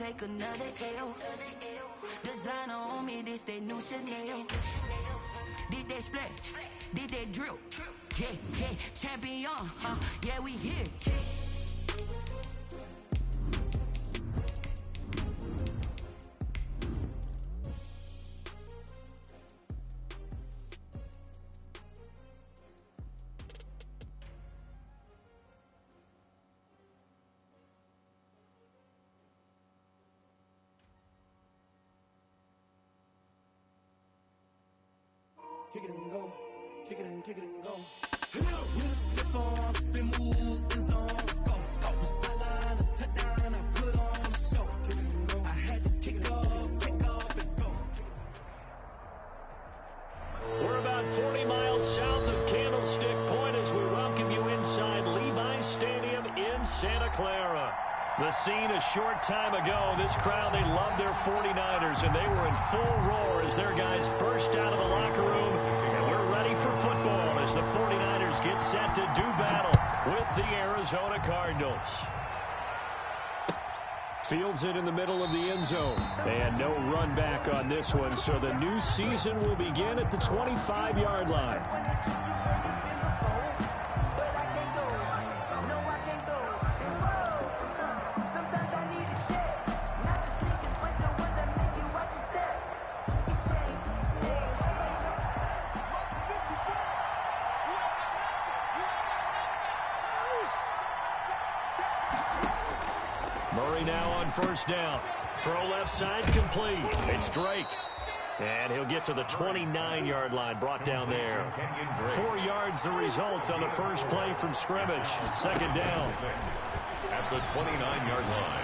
take another L. Designer on me, this they new Chanel. This they splash, this they drill. Yeah, yeah, champion, yeah, we here. Kick it and go, kick it and go. With a stiff arm, spin move, end zone, go. From sideline to touchdown, I put on a show. Kick it and go. I had to kick off and go. We're about 40 miles south of Candlestick Point as we welcome you inside Levi's Stadium in Santa Clara. The scene a short time ago, this crowd, they loved their 49ers, and they were in full roar as their guys burst out of the locker room. And we're ready for football as the 49ers get set to do battle with the Arizona Cardinals. Fields it in the middle of the end zone. And no run back on this one, so the new season will begin at the 25-yard line. Murray now on first down. Throw left side complete. It's Drake. And he'll get to the 29-yard line, brought down there. 4 yards the result on the first play from scrimmage. Second down. At the 29-yard line.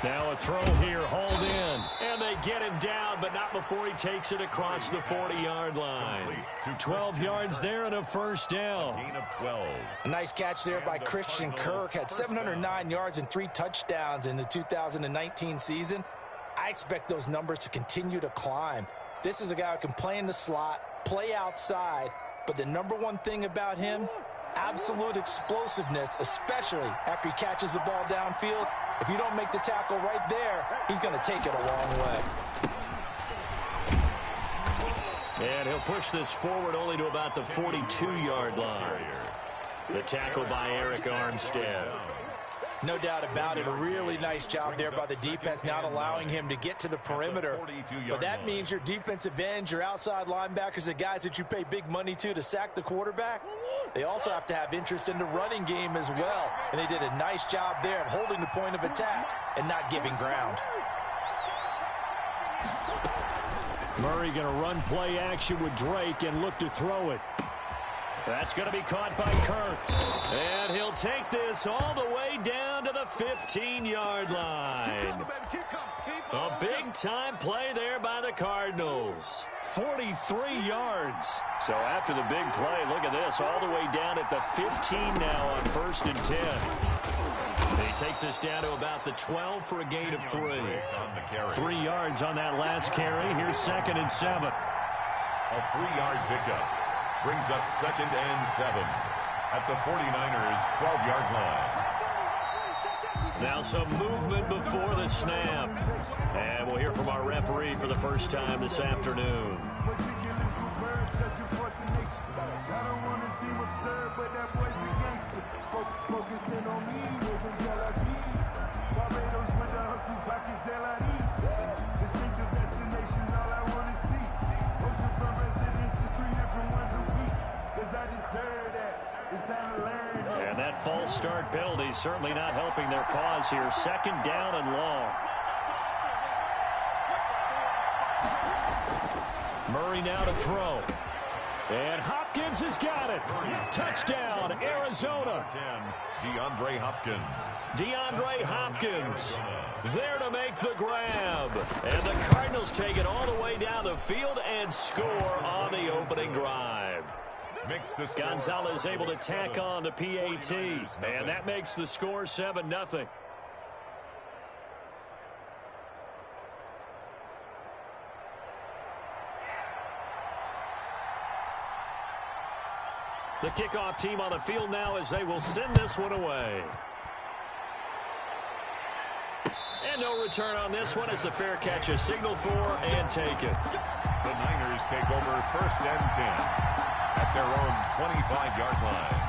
Now a throw here, hauled in. And they get him down, but not before he takes it across the 40-yard line. 12 yards there and a first down. Gain of 12. A nice catch there by Christian Kirk. Had 709 yards and 3 touchdowns in the 2019 season. I expect those numbers to continue to climb. This is a guy who can play in the slot, play outside, but the number one thing about him, absolute explosiveness, especially after he catches the ball downfield. If you don't make the tackle right there, he's going to take it a long way. And he'll push this forward only to about the 42-yard line. The tackle by Eric Armstead. No doubt about it. A really nice job there by the defense, not allowing him to get to the perimeter. But that means your defensive ends, your outside linebackers, the guys that you pay big money to sack the quarterback, they also have to have interest in the running game as well. And they did a nice job there of holding the point of attack and not giving ground. Murray going to run play action with Drake and look to throw it. That's going to be caught by Kirk. And he'll take this all the way down to the 15-yard line. A big-time play there by the Cardinals. 43 yards. So after the big play, look at this, all the way down at the 15 now on 1st and 10. And he takes us down to about the 12 for a gain of 3. 3 yards on that last carry. Here's 2nd and 7. A 3-yard pickup brings up 2nd and 7 at the 49ers' 12-yard line. Now some movement before the snap. And we'll hear from our referee for the first time this afternoon. And that false start penalty certainly not helping their cause here. 2nd down and long. Murray now to throw. And Hopkins has got it. Touchdown, Arizona. 10, DeAndre Hopkins. DeAndre Hopkins there to make the grab. And the Cardinals take it all the way down the field and score on the opening drive. Gonzalez able to tack on the PAT. And that makes the score 7-0. The kickoff team on the field now as they will send this one away. And no return on this one as the fair catch is signaled for and taken. The Niners take over 1st and 10 at their own 25-yard line.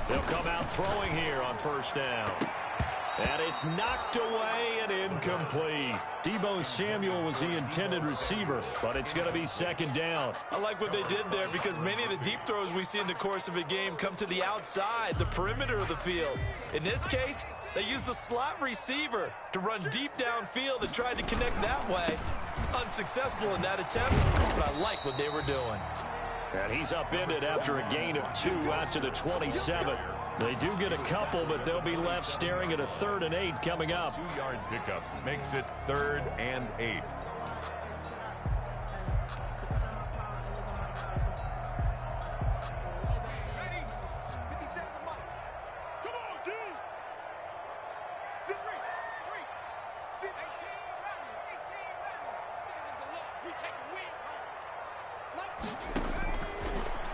They'll come out throwing here on 1st down. And it's knocked away and incomplete. Deebo Samuel was the intended receiver, but it's going to be 2nd down. I like what they did there because many of the deep throws we see in the course of a game come to the outside, the perimeter of the field. In this case, they used the slot receiver to run deep downfield and tried to connect that way. Unsuccessful in that attempt, but I like what they were doing. And he's upended after a gain of 2 out to the 27. They do get a couple, but they'll be left staring at a 3rd and 8 coming up. 2-yard pickup makes it 3rd and 8.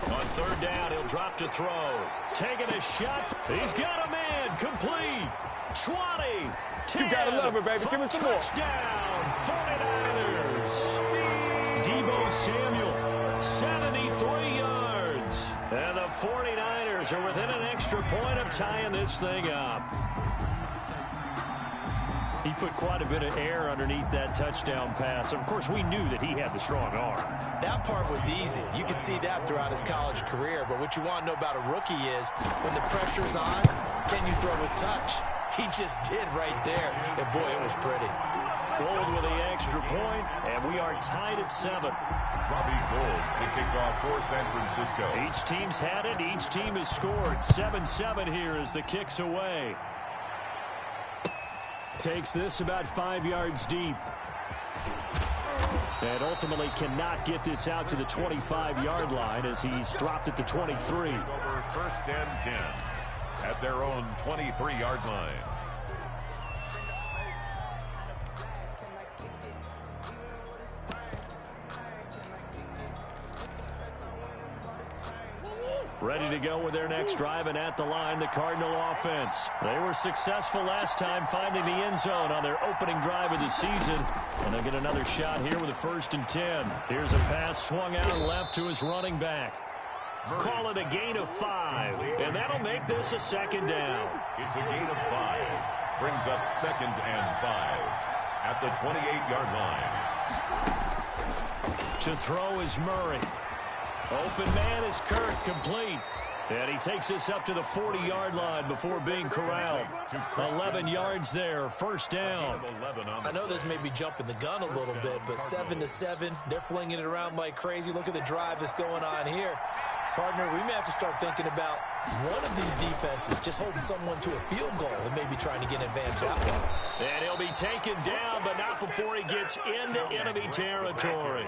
On 3rd down, he'll drop to throw. Taking a shot. He's got a man. Complete. 20. 10. You gotta love it, baby. Give me some more. Touchdown. 49ers. Deebo Samuel, 73 yards. And the 49ers are within an extra point of tying this thing up. He put quite a bit of air underneath that touchdown pass. Of course, we knew that he had the strong arm. That part was easy. You could see that throughout his college career. But what you want to know about a rookie is when the pressure's on, can you throw with touch? He just did right there. And, boy, it was pretty. Gold with the extra point, and we are tied at 7. Robbie Gould to kick off for San Francisco. Each team's had it. Each team has scored. 7-7 here as the kick's away. Takes this about 5 yards deep. And ultimately cannot get this out to the 25-yard line as he's dropped at the 23. Over 1st and 10 at their own 23-yard line. Ready to go with their next drive, and at the line, the Cardinal offense. They were successful last time finding the end zone on their opening drive of the season, and they'll get another shot here with a 1st and 10. Here's a pass swung out left to his running back. Call it a gain of 5, and that'll make this a 2nd down. It's a gain of 5. Brings up 2nd and 5 at the 28-yard line. To throw is Murray. Open man is Kirk, complete. And he takes this up to the 40-yard line before being corralled. 11 yards there, 1st down. I know this may be jumping the gun a little bit, but 7-7, they're flinging it around like crazy. Look at the drive that's going on here. Partner, we may have to start thinking about one of these defenses just holding someone to a field goal and maybe trying to get an advantage that way. And he'll be taken down, but not before he gets into enemy territory.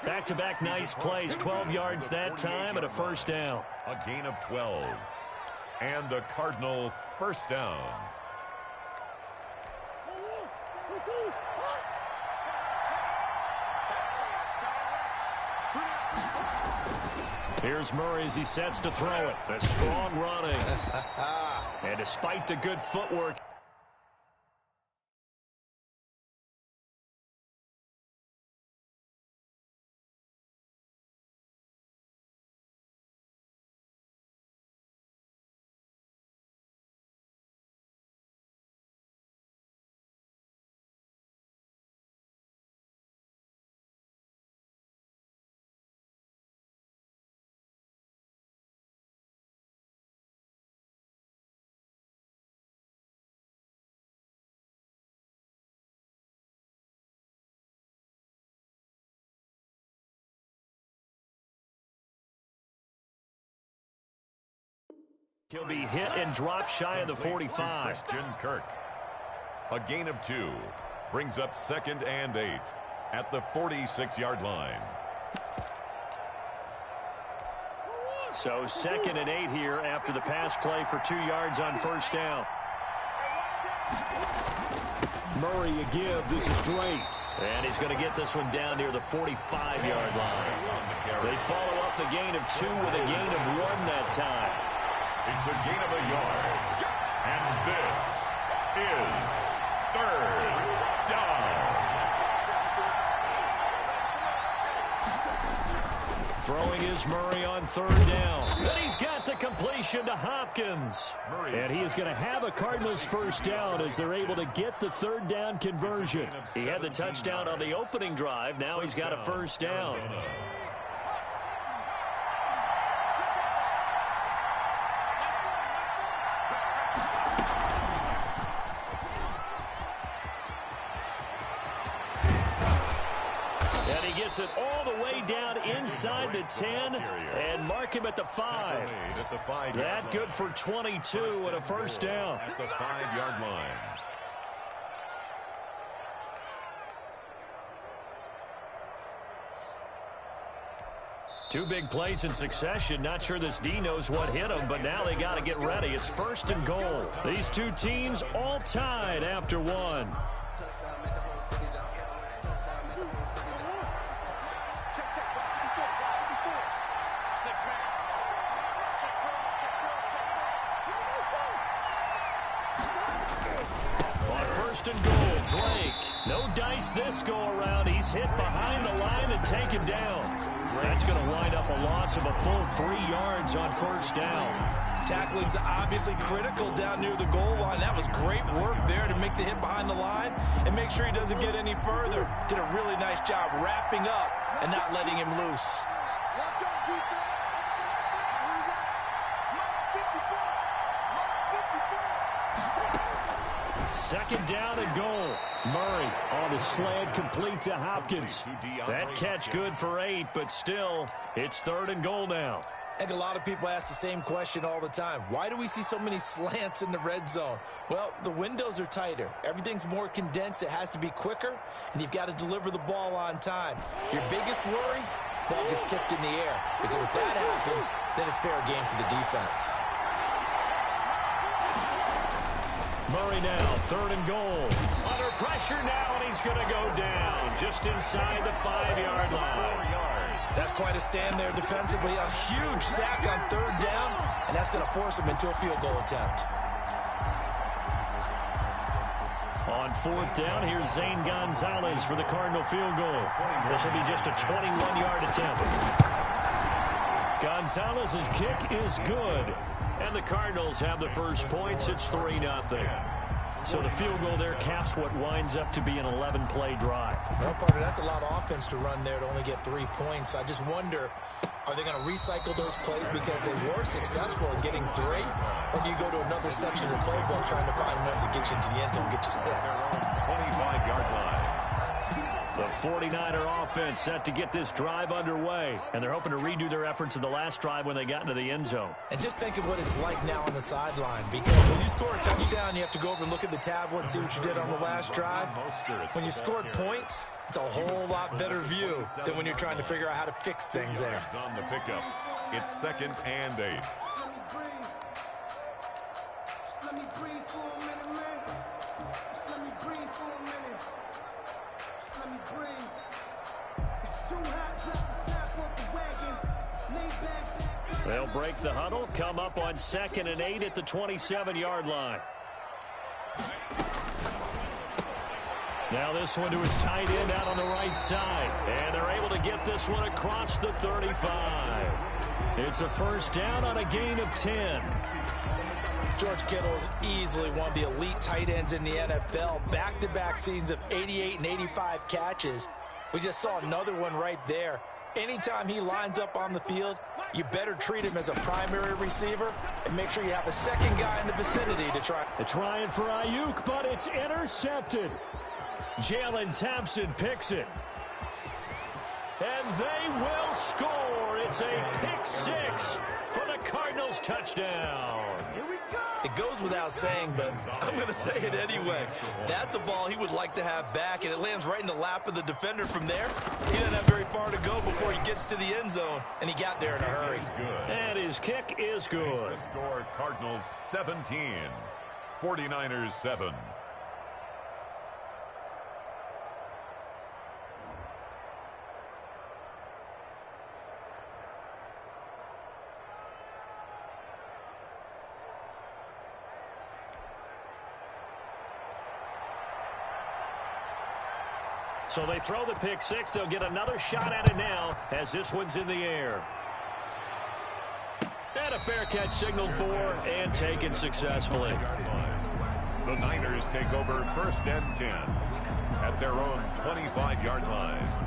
Back-to-back nice plays, 12 yards that time and a 1st down. A gain of 12 and a Cardinal 1st down. Here's Murray as he sets to throw it. The strong running. And despite the good footwork, he'll be hit and dropped shy of the 45. Christian Kirk. A gain of 2. Brings up 2nd and 8 at the 46-yard line. So 2nd and 8 here after the pass play for 2 yards on first down. Murray a give. This is Drake. And he's going to get this one down near the 45-yard line. They follow up the gain of 2 with a gain of 1 that time. It's a gain of a yard. And this is 3rd down. Throwing is Murray on 3rd down. And he's got the completion to Hopkins. And he is going to have a Cardinals first down as they're able to get the 3rd down conversion. He had the touchdown on the opening drive. Now he's got a first down. Gets it all the way down inside the 10 and mark him at the 5. That good for 22 and a first down. At the 5-yard line. Two big plays in succession. Not sure this D knows what hit him, but now they got to get ready. It's 1st and goal. These two teams all tied after 1. And goal, Drake. No dice this go around. He's hit behind the line and taken down. That's going to wind up a loss of a full 3 yards on first down. Tackling's obviously critical down near the goal line. That was great work there to make the hit behind the line and make sure he doesn't get any further. Did a really nice job wrapping up and not letting him loose. 2nd down and goal. Murray on the slant, complete to Hopkins. That catch good for 8, but still, it's 3rd and goal now. I think a lot of people ask the same question all the time. Why do we see so many slants in the red zone? Well, the windows are tighter. Everything's more condensed. It has to be quicker, and you've got to deliver the ball on time. Your biggest worry? Ball gets tipped in the air, because if that happens, then it's fair game for the defense. Murray now, 3rd and goal. Under pressure now, and he's going to go down just inside the 5-yard line. That's quite a stand there defensively. A huge sack on 3rd down, and that's going to force him into a field goal attempt. On 4th down, here's Zane Gonzalez for the Cardinal field goal. This will be just a 21-yard attempt. Gonzalez's kick is good. And the Cardinals have the first points. It's 3-0. So the field goal there caps what winds up to be an 11-play drive. Well, partner, that's a lot of offense to run there to only get 3 points. I just wonder, are they going to recycle those plays because they were successful in getting 3? Or do you go to another section of the playbook trying to find ones that get you into the end zone and get you 6? 25-yard line. The 49er offense set to get this drive underway. And they're hoping to redo their efforts in the last drive when they got into the end zone. And just think of what it's like now on the sideline. Because when you score a touchdown, you have to go over and look at the tablet and see what you did on the last drive. When you scored points, it's a whole lot better view than when you're trying to figure out how to fix things there. On the pickup, it's 2nd and 8. They'll break the huddle, come up on 2nd and 8 at the 27-yard line. Now this one to his tight end out on the right side. And they're able to get this one across the 35. It's a first down on a gain of 10. George Kittle is easily one of the elite tight ends in the NFL. Back-to-back seasons of 88 and 85 catches. We just saw another one right there. Anytime he lines up on the field, you better treat him as a primary receiver and make sure you have a second guy in the vicinity to try. They're trying for Ayuk, but it's intercepted. Jalen Thompson picks it. And they will score. It's a pick 6 for the Cardinals touchdown. Here we go. It goes without saying, but I'm going to say it anyway. That's a ball he would like to have back, and it lands right in the lap of the defender from there. He doesn't have very far to go before he gets to the end zone, and he got there in a hurry. And his kick is good. The score, Cardinals 17, 49ers 7. So they throw the pick six. They'll get another shot at it now as this one's in the air. And a fair catch signaled for and taken successfully. The Niners take over 1st and 10 at their own 25-yard line.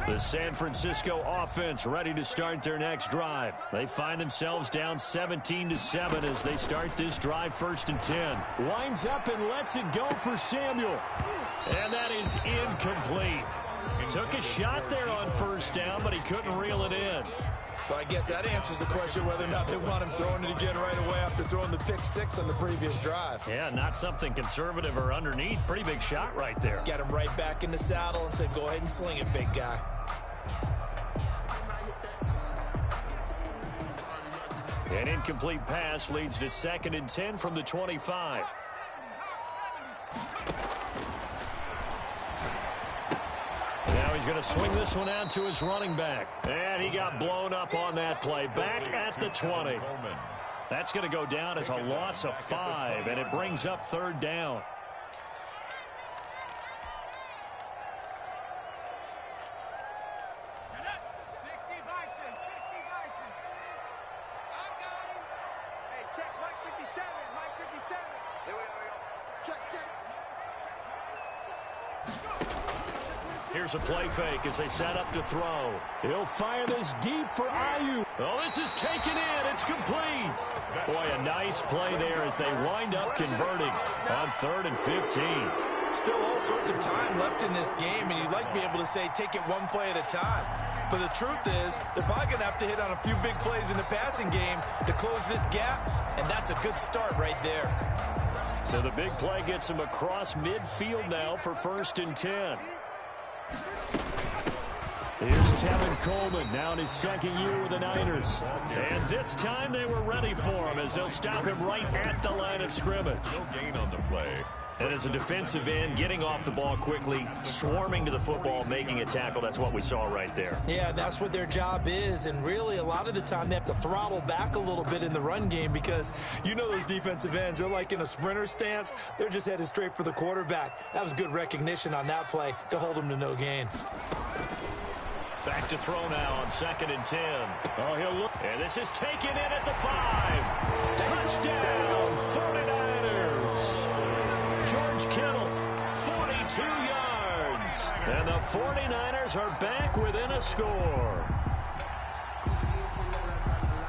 The San Francisco offense ready to start their next drive. They find themselves down 17-7 as they start this drive 1st and 10. Winds up and lets it go for Samuel. And that is incomplete. Took a shot there on 1st down, but he couldn't reel it in. Well, I guess that answers the question whether or not they want him throwing it again right away after throwing the pick six on the previous drive. Yeah, not something conservative or underneath. Pretty big shot right there. Got him right back in the saddle and said, go ahead and sling it, big guy. An incomplete pass leads to 2nd and 10 from the 25. Now he's going to swing this one out to his running back. And he got blown up on that play. Back at the 20. That's going to go down as a loss of 5, and it brings up 3rd down. Here's a play fake as they set up to throw. He'll fire this deep for Aiyuk. Oh, this is taken in. It's complete. Boy, a nice play there as they wind up converting on 3rd and 15. Still all sorts of time left in this game, and you'd like to be able to say take it one play at a time. But the truth is, they're probably going to have to hit on a few big plays in the passing game to close this gap, and that's a good start right there. So the big play gets him across midfield now for 1st and 10. Here's Tevin Coleman, now in his 2nd year with the Niners. And this time they were ready for him as they'll stop him right at the line of scrimmage. No gain on the play. And as a defensive end, getting off the ball quickly, swarming to the football, making a tackle, that's what we saw right there. Yeah, that's what their job is, and really a lot of the time they have to throttle back a little bit in the run game because you know those defensive ends, they're like in a sprinter stance. They're just headed straight for the quarterback. That was good recognition on that play to hold them to no gain. Back to throw now on 2nd and 10. Oh, he'll look. And this is taken in at the 5. Touchdown, 49ers. George Kittle, 42 yards. And the 49ers are back within a score.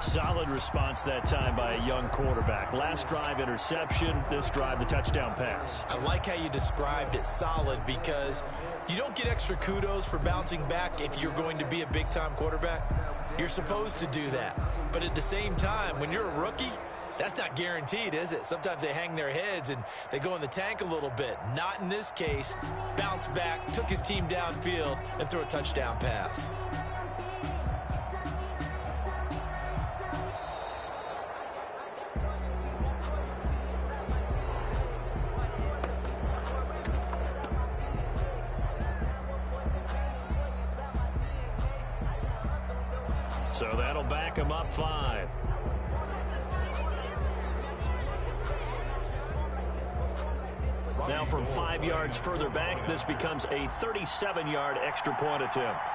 Solid response that time by a young quarterback. Last drive, interception. This drive, the touchdown pass. I like how you described it, solid, because you don't get extra kudos for bouncing back if you're going to be a big-time quarterback. You're supposed to do that. But at the same time, when you're a rookie, that's not guaranteed, is it? Sometimes they hang their heads and they go in the tank a little bit. Not in this case. Bounce back, took his team downfield, and threw a touchdown pass. So that'll back him up 5. Now from 5 yards further back, this becomes a 37-yard extra point attempt.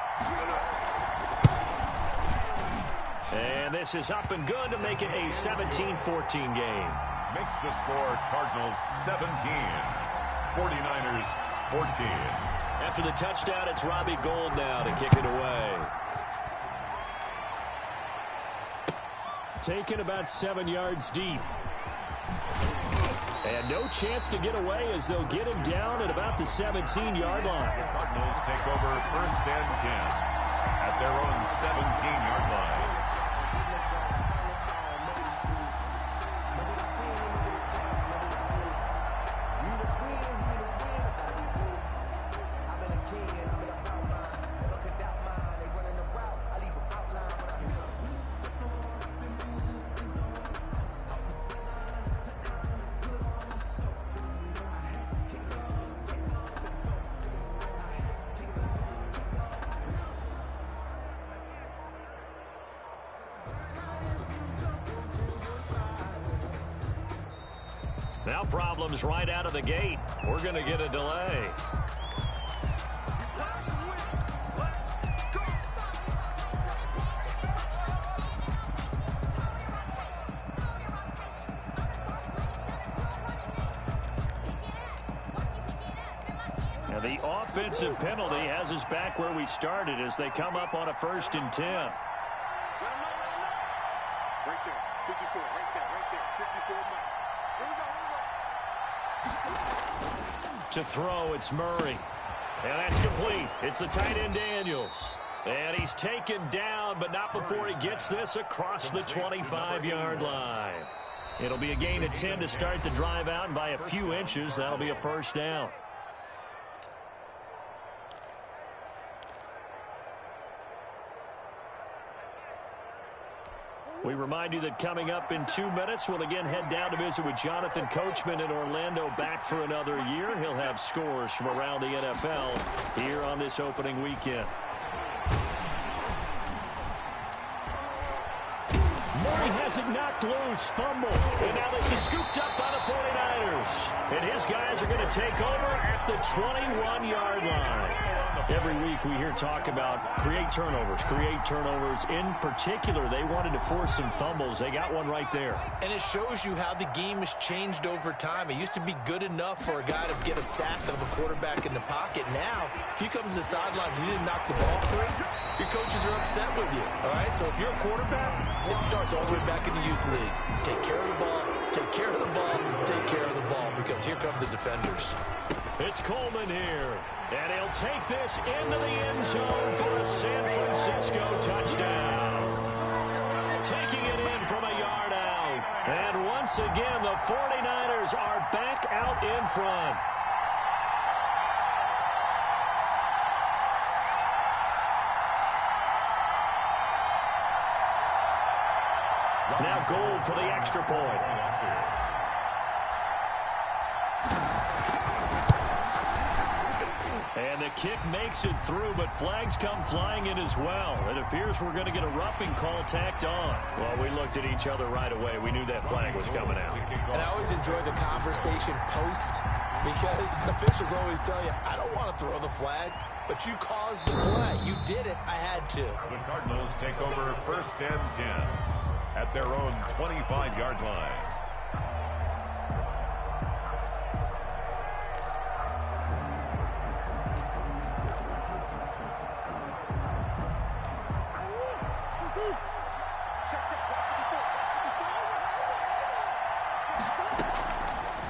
And this is up and good to make it a 17-14 game. Makes the score Cardinals 17, 49ers 14. After the touchdown, it's Robbie Gould now to kick it away. Taken about 7 yards deep. And no chance to get away as they'll get him down at about the 17-yard line. The Cardinals take over 1st and 10 at their own 17-yard line. Now problems right out of the gate. We're going to get a delay. And the offensive penalty has us back where we started as they come up on a 1st and 10. Right there, 54, right there, 54 miles. Here we go. To throw, it's Murray. And that's complete. It's the tight end Daniels. And he's taken down, but not before he gets this across the 25-yard line. It'll be a gain of 10 to start the drive out, and by a few inches, that'll be a 1st down. We remind you that coming up in 2 minutes, we'll again head down to visit with Jonathan Coachman in Orlando, back for another year. He'll have scores from around the NFL here on this opening weekend. Murray has it knocked loose, fumble. And now this is scooped up by the 49ers. And his guys are going to take over at the 21-yard line. Every week we hear talk about create turnovers. In particular, they wanted to force some fumbles. They got one right there. And it shows you how the game has changed over time. It used to be good enough for a guy to get a sack of a quarterback in the pocket. Now, if you come to the sidelines and you didn't knock the ball free, your coaches are upset with you. All right? So if you're a quarterback, it starts all the way back in the youth leagues. Take care of the ball, take care of the ball, take care of the ball, because here come the defenders. It's Coleman here. And he'll take this into the end zone for a San Francisco touchdown. Taking it in from a yard out. And once again, the 49ers are back out in front. Now Gould for the extra point. And the kick makes it through, but flags come flying in as well. It appears we're going to get a roughing call tacked on. Well, we looked at each other right away. We knew that flag was coming out. And I always enjoy the conversation post, because officials always tell you, I don't want to throw the flag, but you caused the play. You did it. I had to. The Cardinals take over 1st and 10 at their own 25-yard line.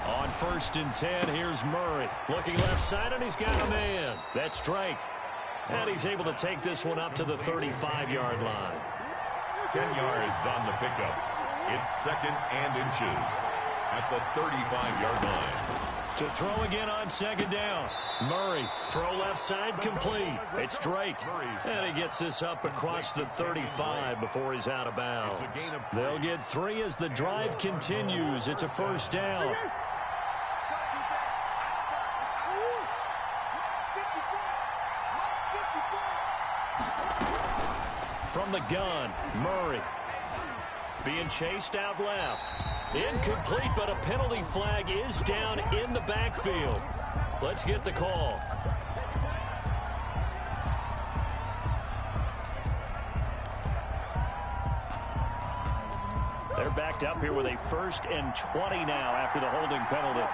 On 1st and 10, here's Murray. Looking left side, and he's got a man. That's Drake. And he's able to take this one up to the 35-yard line. 10 yards on the pickup. It's 2nd and inches at the 35-yard line. To throw again on 2nd down. Murray, throw left side, complete. It's Drake. And he gets this up across the 35 before he's out of bounds. They'll get 3 as the drive continues. It's a 1st down. From the gun, Murray. Being chased out left. Incomplete, but a penalty flag is down in the backfield. Let's get the call. They're backed up here with a 1st and 20 now after the holding penalty.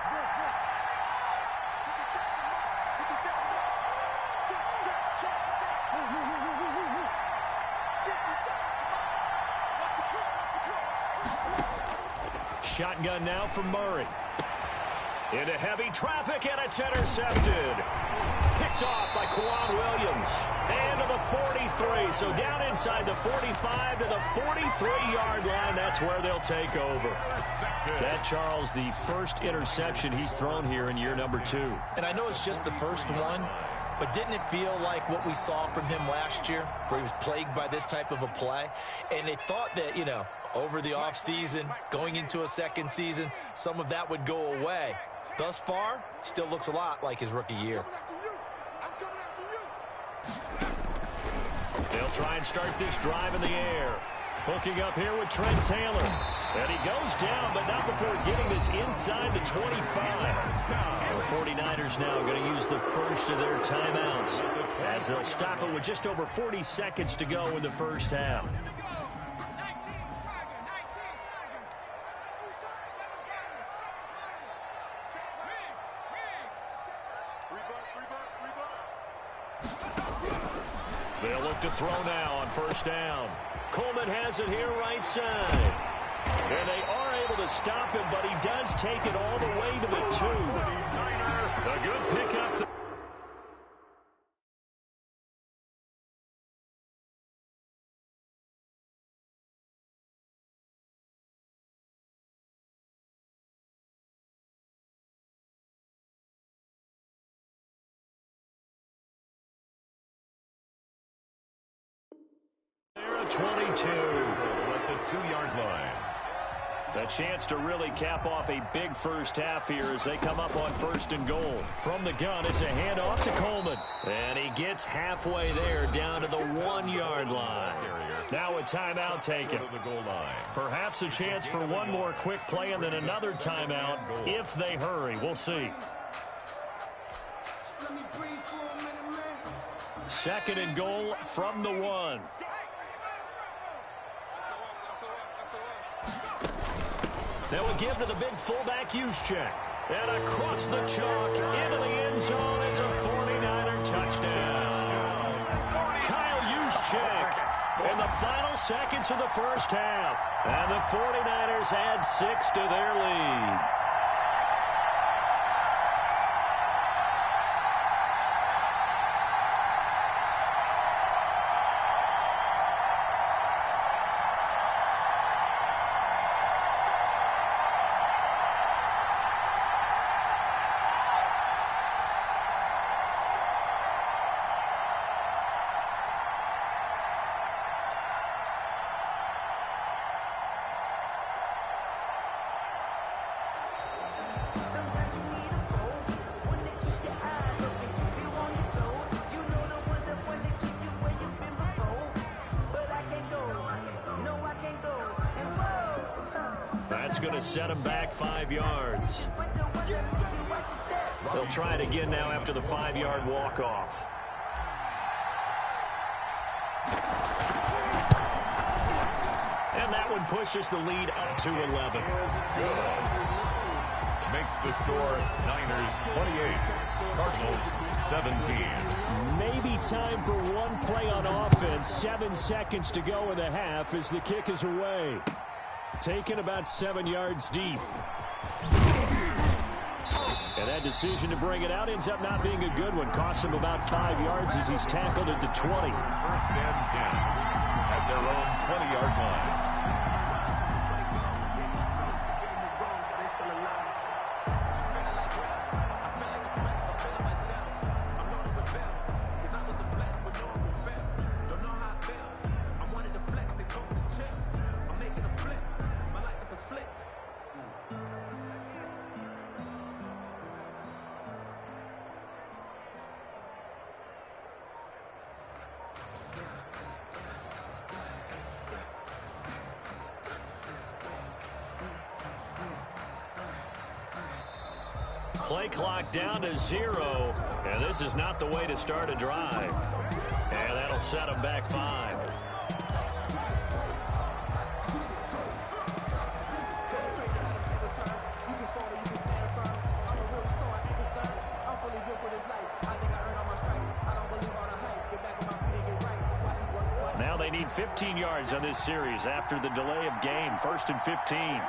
Shotgun now for Murray. Into heavy traffic, and it's intercepted. Picked off by Quan Williams. And to the 43. So down inside the 45 to the 43-yard line. That's where they'll take over. That, Charles, the first interception he's thrown here in year number 2. And I know it's just the first one, but didn't it feel like what we saw from him last year, where he was plagued by this type of a play? And they thought that, you know, over the offseason, going into a second season, some of that would go away. Thus far, still looks a lot like his rookie year. They'll try and start this drive in the air. Hooking up here with Trent Taylor. And he goes down, but not before getting this inside the 25. The 49ers now going to use the first of their timeouts as they'll stop it with just over 40 seconds to go in the first half. They'll look to throw now on first down. Coleman has it here right side. And they are able to stop him, but he does take it all the way to the 2. A good pickup. They're at 22. At the 2-yard line. A chance to really cap off a big first half here as they come up on first and goal. From the gun, it's a handoff to Coleman. And he gets halfway there down to the 1-yard line. Now a timeout taken. Perhaps a chance for one more quick play and then another timeout if they hurry. We'll see. Second and goal from the 1. They will give to the big fullback Juszczyk. And across the chalk into the end zone. It's a 49er touchdown. Kyle Juszczyk in the final seconds of the first half. And the 49ers add 6 to their lead. That's going to set him back 5 yards. They'll try it again now after the 5-yard walk-off. And that one pushes the lead up to 11. Makes the score Niners 28, Cardinals 17. Maybe time for one play on offense. 7 seconds to go in the half as the kick is away. Taken about 7 yards deep. And that decision to bring it out ends up not being a good one. Costs him about 5 yards as he's tackled at the 20. First and 10 at their own 20-yard line. Play clock down to 0, and this is not the way to start a drive. And that'll set them back 5. Now they need 15 yards on this series after the delay of game. 1st and 15.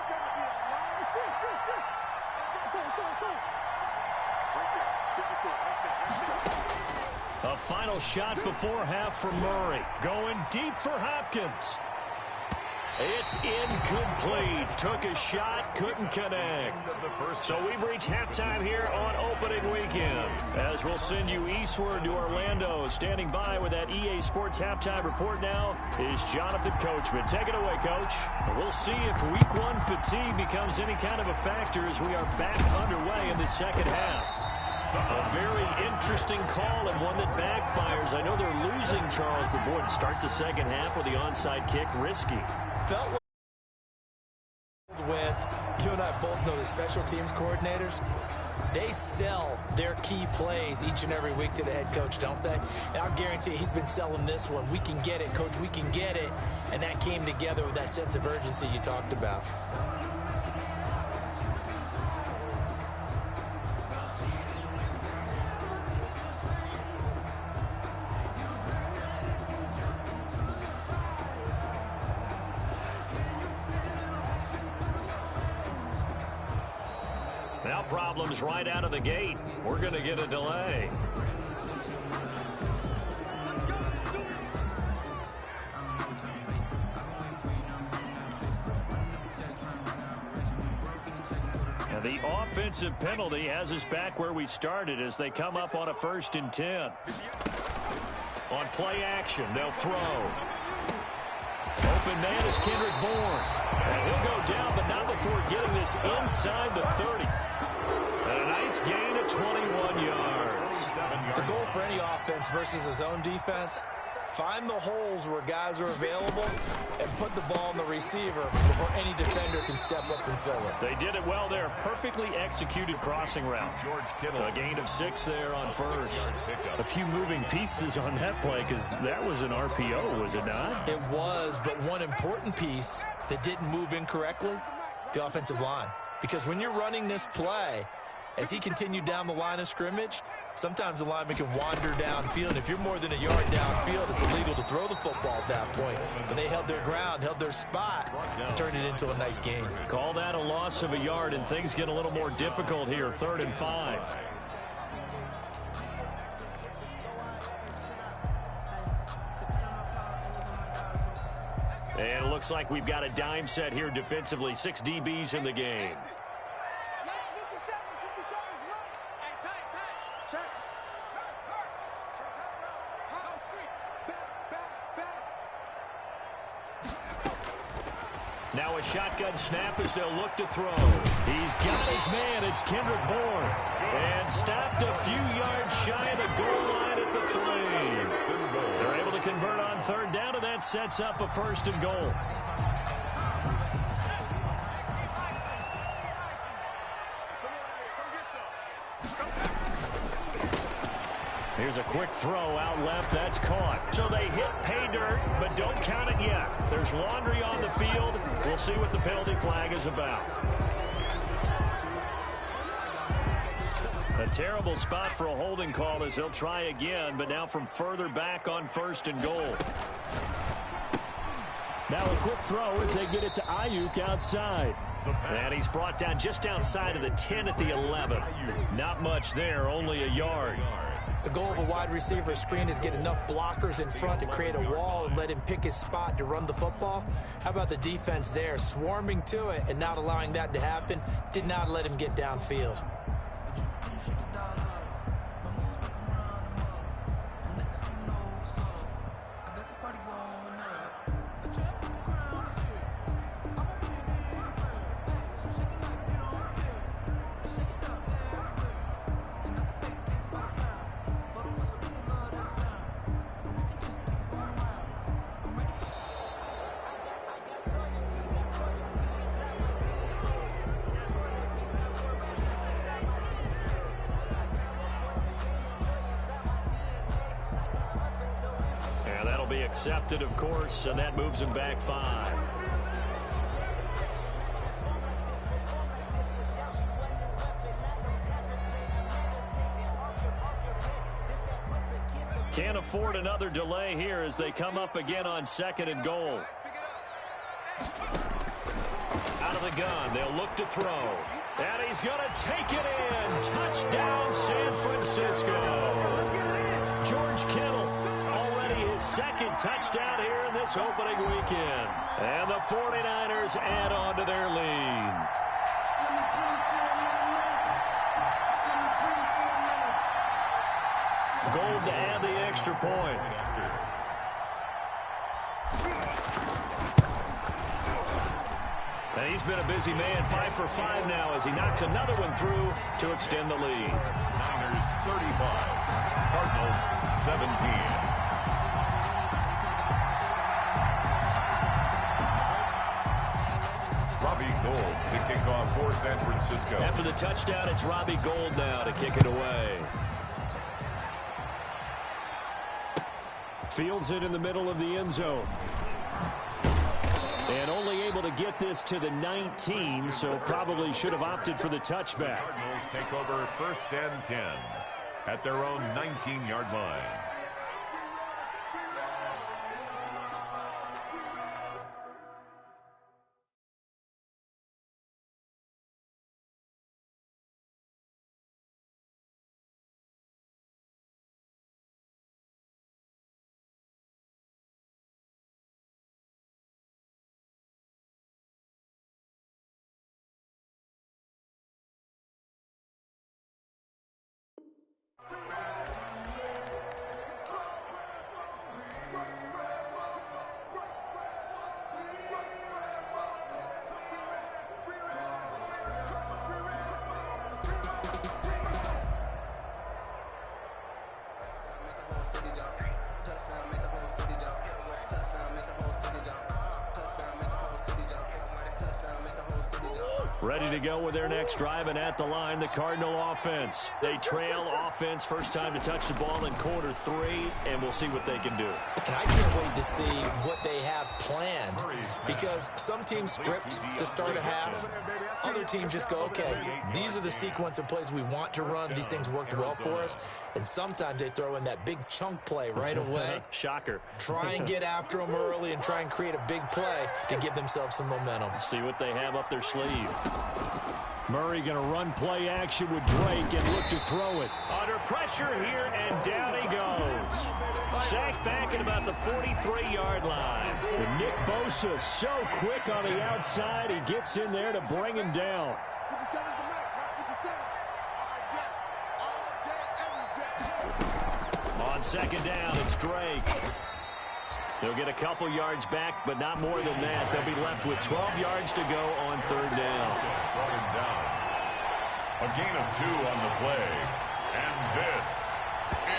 A final shot before half from Murray. Going deep for Hopkins. It's incomplete. Took a shot, couldn't connect. So we've reached halftime here on opening weekend. As we'll send you eastward to Orlando. Standing by with that EA Sports halftime report now is Jonathan Coachman. Take it away, Coach. We'll see if week one fatigue becomes any kind of a factor as we are back underway in the second half. A very interesting call and one that backfires. I know they're losing, Charles, but boy, to start the second half with the onside kick, risky. Felt with, you and I both know the special teams coordinators, they sell their key plays each and every week to the head coach, don't they? And I'll guarantee he's been selling this one. We can get it, Coach, we can get it. And that came together with that sense of urgency you talked about. Now problems right out of the gate. We're going to get a delay. And the offensive penalty has us back where we started as they come up on a 1st and 10. On play action, they'll throw. Open man is Kendrick Bourne. And he'll go down, but not before getting this inside the 30. And a nice gain of 21 yards. The goal for any offense versus a zone defense, find the holes where guys are available and put the ball on the receiver before any defender can step up and fill it. They did it well there. Perfectly executed crossing route. A gain of 6 there on first. A few moving pieces on that play because that was an RPO, was it not? It was, but one important piece that didn't move incorrectly, the offensive line. Because when you're running this play, as he continued down the line of scrimmage, sometimes the lineman can wander downfield. And if you're more than a yard downfield, it's illegal to throw the football at that point. But they held their ground, held their spot, and turned it into a nice gain. Call that a loss of a yard, and things get a little more difficult here. 3rd and 5. And it looks like we've got a dime set here defensively. 6 DBs in the game. Now a shotgun snap as they'll look to throw. He's got his man. It's Kendrick Bourne. And stopped a few yards shy of the goal line at the 3. They're able to convert on 3rd down, and that sets up a 1st and goal. Here's a quick throw out left. That's caught. So they hit pay dirt, but don't count it yet. There's laundry on the field. We'll see what the penalty flag is about. A terrible spot for a holding call as they'll try again, but now from further back on 1st and goal. Now a quick throw as they get it to Ayuk outside. And he's brought down just outside of the 10 at the 11. Not much there, only a yard. The goal of a wide receiver screen is get enough blockers in front to create a wall and let him pick his spot to run the football. How about the defense there, swarming to it and not allowing that to happen? Did not let him get downfield. Accepted, of course, and that moves him back 5. Can't afford another delay here as they come up again on 2nd and goal. Out of the gun, they'll look to throw. And he's going to take it in. Touchdown, San Francisco. George Kittle. Already his second touchdown here in this opening weekend. And the 49ers add on to their lead. Gold to add the extra point. And he's been a busy man, 5 for 5 now as he knocks another one through to extend the lead. Niners 35, Cardinals 17. Robbie Gould to kick off for San Francisco. After the touchdown, it's Robbie Gould now to kick it away. Fields it in the middle of the end zone. And only able to get this to the 19, so probably should have opted for the touchback. Cardinals take over 1st and 10 at their own 19-yard line. Ready to go with their next drive, and at the line, the Cardinal offense. They trail offense, first time to touch the ball in quarter 3, and we'll see what they can do. And I can't wait to see what they have planned, because some teams script to start a half. Other teams just go, okay, these are the sequence of plays we want to run. These things worked well for us. And sometimes they throw in that big chunk play right away. Shocker. Try and get after them early and try and create a big play to give themselves some momentum. See what they have up their sleeve. Murray going to run play action with Drake and look to throw it. Under pressure here, and down he goes. Sacked back at about the 43-yard line. And Nick Bosa so quick on the outside, he gets in there to bring him down. 57's the mark, right? 57. All day, every day. On second down, it's Drake. They'll get a couple yards back, but not more than that. They'll be left with 12 yards to go on third down. Brought him down. A gain of 2 on the play. And this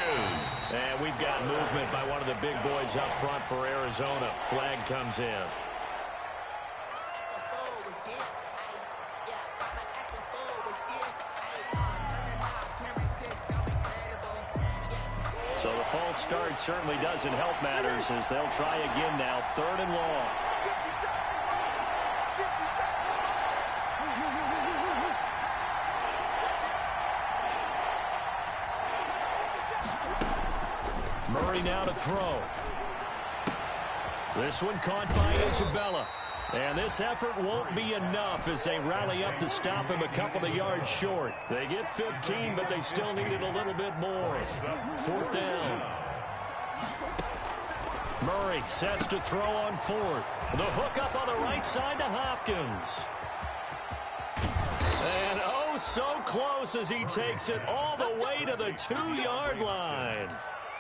is... And we've got movement by one of the big boys up front for Arizona. Flag comes in. So the false start certainly doesn't help matters as they'll try again now. 3rd and long. Murray now to throw. This one caught by Isabella. And this effort won't be enough as they rally up to stop him a couple of yards short. They get 15, but they still needed a little bit more. 4th down. Murray sets to throw on 4th. The hook up on the right side to Hopkins. And oh, so close as he takes it all the way to the 2-yard line.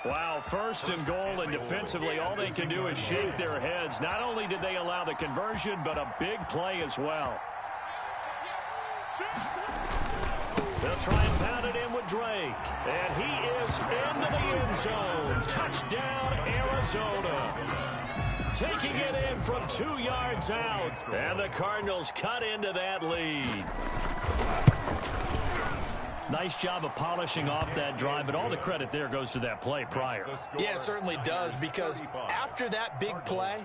Wow, 1st and goal, and defensively all they can do is shake their heads. Not only did they allow the conversion, but a big play as well. They'll try and pound it in with Drake. And he is into the end zone. Touchdown, Arizona. Taking it in from 2 yards out. And the Cardinals cut into that lead. Nice job of polishing off that drive, but all the credit there goes to that play prior. Yeah, it certainly does, because after that big play,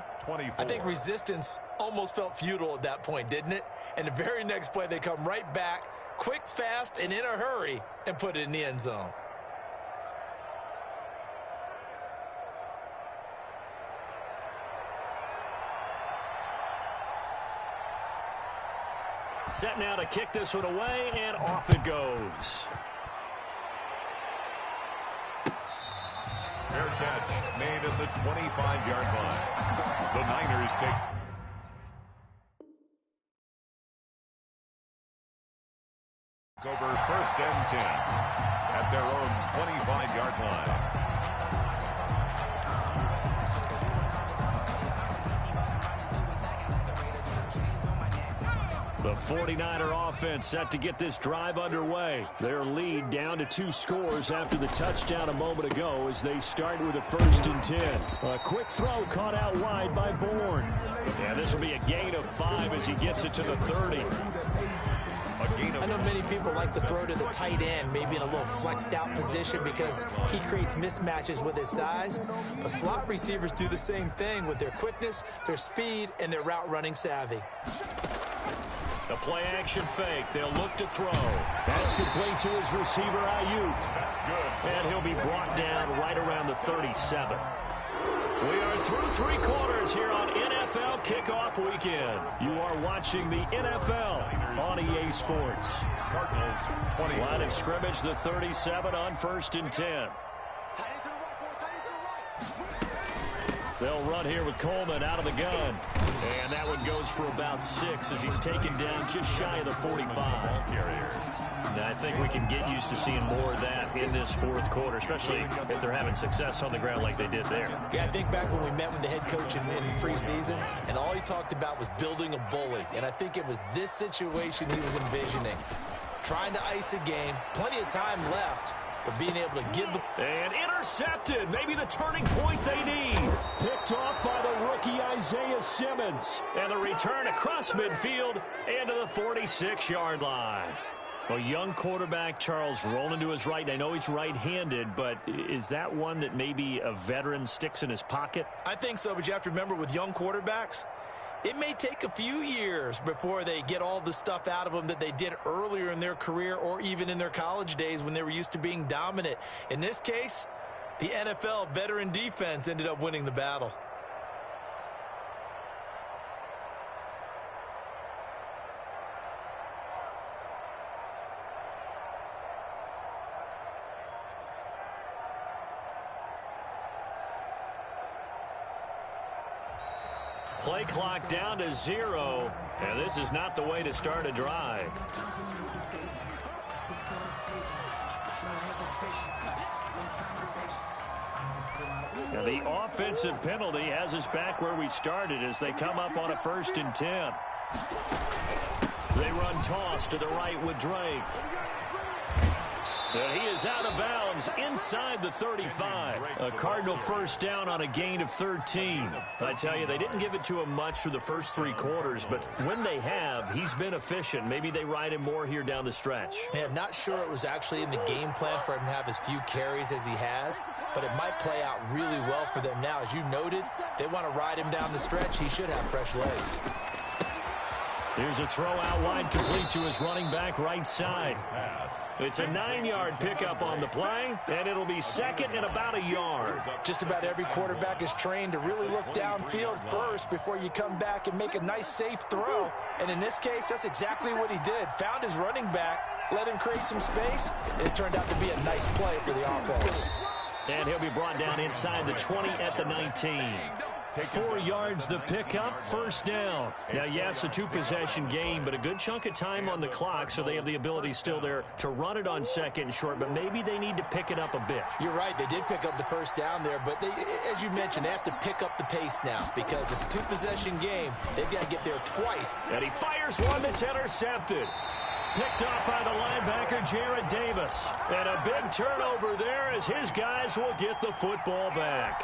I think resistance almost felt futile at that point, didn't it? And the very next play, they come right back, quick, fast, and in a hurry, and put it in the end zone. Set now to kick this one away, and off it goes. catch made at the 25-yard line. The Niners take over 1st and 10 at their own 25-yard line. The 49er offense set to get this drive underway. Their lead down to 2 scores after the touchdown a moment ago as they start with a 1st and 10. A quick throw caught out wide by Bourne. Yeah, this will be a gain of 5 as he gets it to the 30. I know many people like to throw to the tight end, maybe in a little flexed out position because he creates mismatches with his size. But slot receivers do the same thing with their quickness, their speed, and their route running savvy. The play action fake. They'll look to throw. That's complete to his receiver, Ayuk. That's good. And he'll be brought down right around the 37. We are through 3 quarters here on NFL Kickoff Weekend. You are watching the NFL on EA Sports. Cardinals 20. Line of scrimmage, the 37 on 1st and 10. They'll run here with Coleman out of the gun. And that one goes for about 6 as he's taken down just shy of the 45. And I think we can get used to seeing more of that in this 4th quarter, especially if they're having success on the ground like they did there. Yeah, I think back when we met with the head coach in preseason, and all he talked about was building a bully. And I think it was this situation he was envisioning. Trying to ice a game, plenty of time left, but being able to give the... And intercepted, maybe the turning point they need. Picked off by the rookie Isaiah Simmons. And the return across midfield into the 46-yard line. A young quarterback, Charles, rolling to his right. I know he's right-handed, but is that one that maybe a veteran sticks in his pocket? I think so, but you have to remember with young quarterbacks, it may take a few years before they get all the stuff out of them that they did earlier in their career or even in their college days when they were used to being dominant. In this case, the NFL veteran defense ended up winning the battle. Play clock down to 0, and this is not the way to start a drive. Now the offensive penalty has us back where we started as they come up on a 1st and 10. They run toss to the right with Drake. And he is out of bounds inside the 35. A Cardinal 1st down on a gain of 13. I tell you, they didn't give it to him much through the first 3 quarters, but when they have, he's been efficient. Maybe they ride him more here down the stretch. Man, I'm not sure it was actually in the game plan for him to have as few carries as he has, but it might play out really well for them now. As you noted, if they want to ride him down the stretch, he should have fresh legs. Here's a throw out wide, complete to his running back right side. It's a 9-yard pickup on the play, and it'll be 2nd and about a yard. Just about every quarterback is trained to really look downfield first before you come back and make a nice, safe throw. And in this case, that's exactly what he did. Found his running back, let him create some space, and it turned out to be a nice play for the offense. And he'll be brought down inside the 20 at the 19. 4 yards the pickup, 1st down. Now, yes, a 2-possession game, but a good chunk of time on the clock, so they have the ability still there to run it on 2nd and short, but maybe they need to pick it up a bit. You're right, they did pick up the 1st down there, but they, as you mentioned, they have to pick up the pace now because it's a 2-possession game. They've got to get there twice. And he fires one that's intercepted. Picked off by the linebacker, Jarrad Davis. And a big turnover there as his guys will get the football back.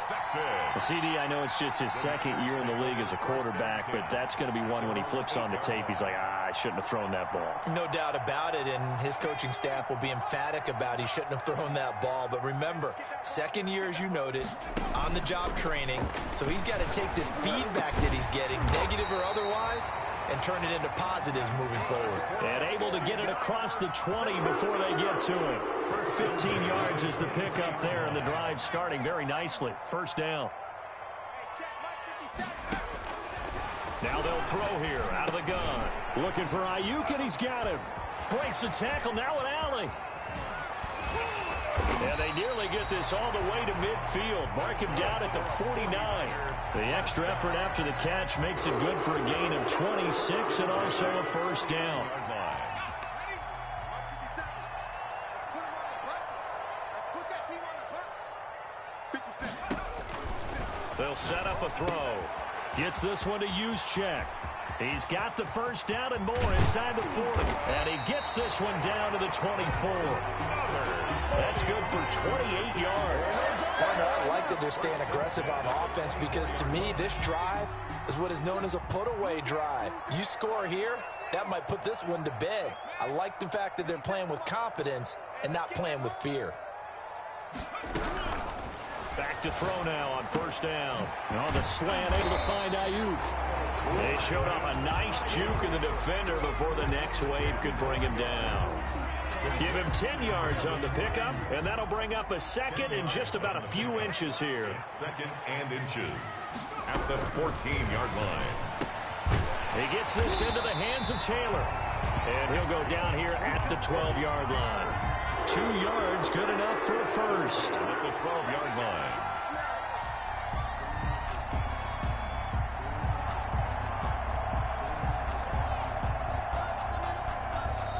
CD, I know it's just his 2nd year in the league as a quarterback, but that's going to be one when he flips on the tape, he's like, I shouldn't have thrown that ball. No doubt about it, and his coaching staff will be emphatic about he shouldn't have thrown that ball. But remember, 2nd year, as you noted, on-the-job training, so he's got to take this feedback that he's getting, negative or otherwise, and turn it into positives moving forward. And able to get it across the 20 before they get to it. 15 yards is the pickup there, and the drive starting very nicely. 1st down. Now they'll throw here out of the gun. Looking for Ayuk, and he's got him. Breaks the tackle now with Alley. And And they nearly get this all the way to midfield. Mark him down at the 49. The extra effort after the catch makes it good for a gain of 26 and also a first down. They'll set up a throw. Gets this one to Juszczyk. He's got the first down and more inside the 40. And he gets this one down to the 24. That's good for 28 yards. I like that they're staying aggressive on offense because, to me, this drive is what is known as a put-away drive. You score here, that might put this one to bed. I like the fact that they're playing with confidence and not playing with fear. Back to throw now on first down. On the slant, able to find Ayuk. They showed off a nice juke of the defender before the next wave could bring him down. Give him 10 yards on the pickup, and that'll bring up a second and just about a few inches here. Second and inches at the 14-yard line. He gets this into the hands of Taylor, and he'll go down here at the 12-yard line. 2 yards, good enough for a first. At the 12-yard line.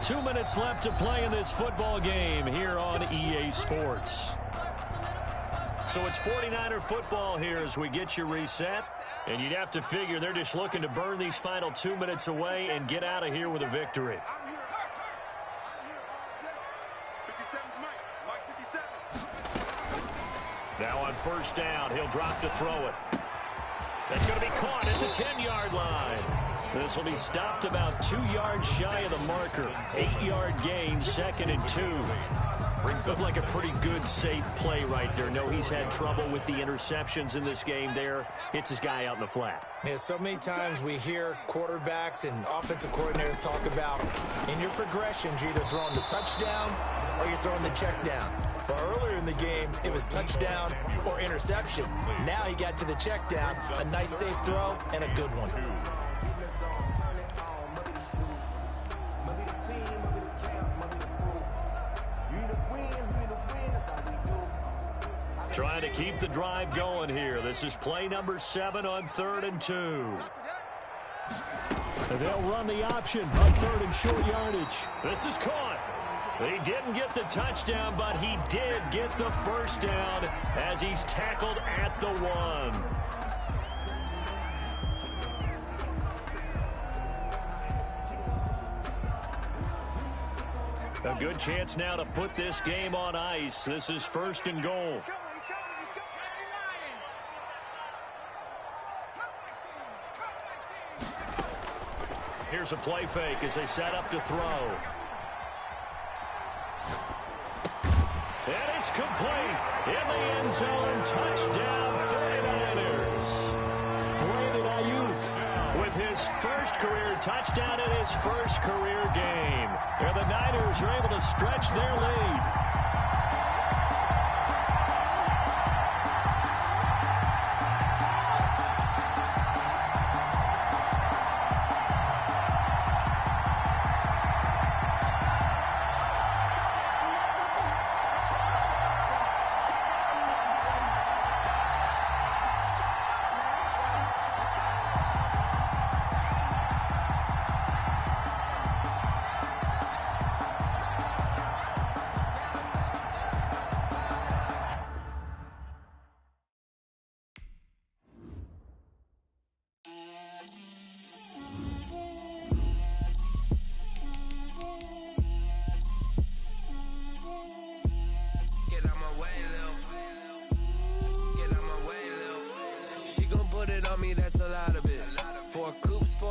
2 minutes left to play in this football game here on EA Sports. So it's 49er football here as we get you reset. And you'd have to figure they're just looking to burn these final 2 minutes away and get out of here with a victory. Now on first down, he'll drop to throw it. That's going to be caught at the 10-yard line. This will be stopped about 2 yards shy of the marker. 8-yard gain, 2nd and 2. Looked like a pretty good, safe play right there. No, he's had trouble with the interceptions in this game there. Hits his guy out in the flat. Yeah, so many times we hear quarterbacks and offensive coordinators talk about in your progressions, you're either throwing the touchdown or you're throwing the check down. But earlier in the game, it was touchdown or interception. Now he got to the check down, a nice safe throw, and a good one. Trying to keep the drive going here. This is play number 7 on 3rd and 2. And they'll run the option on 3rd and short yardage. This is caught. He didn't get the touchdown, but he did get the first down as he's tackled at the 1. A good chance now to put this game on ice. This is 1st and goal. Here's a play fake as they set up to throw. And it's complete. In the end zone, touchdown 49ers. Brandon Ayuk with his first career touchdown in his first career game. And the Niners are able to stretch their lead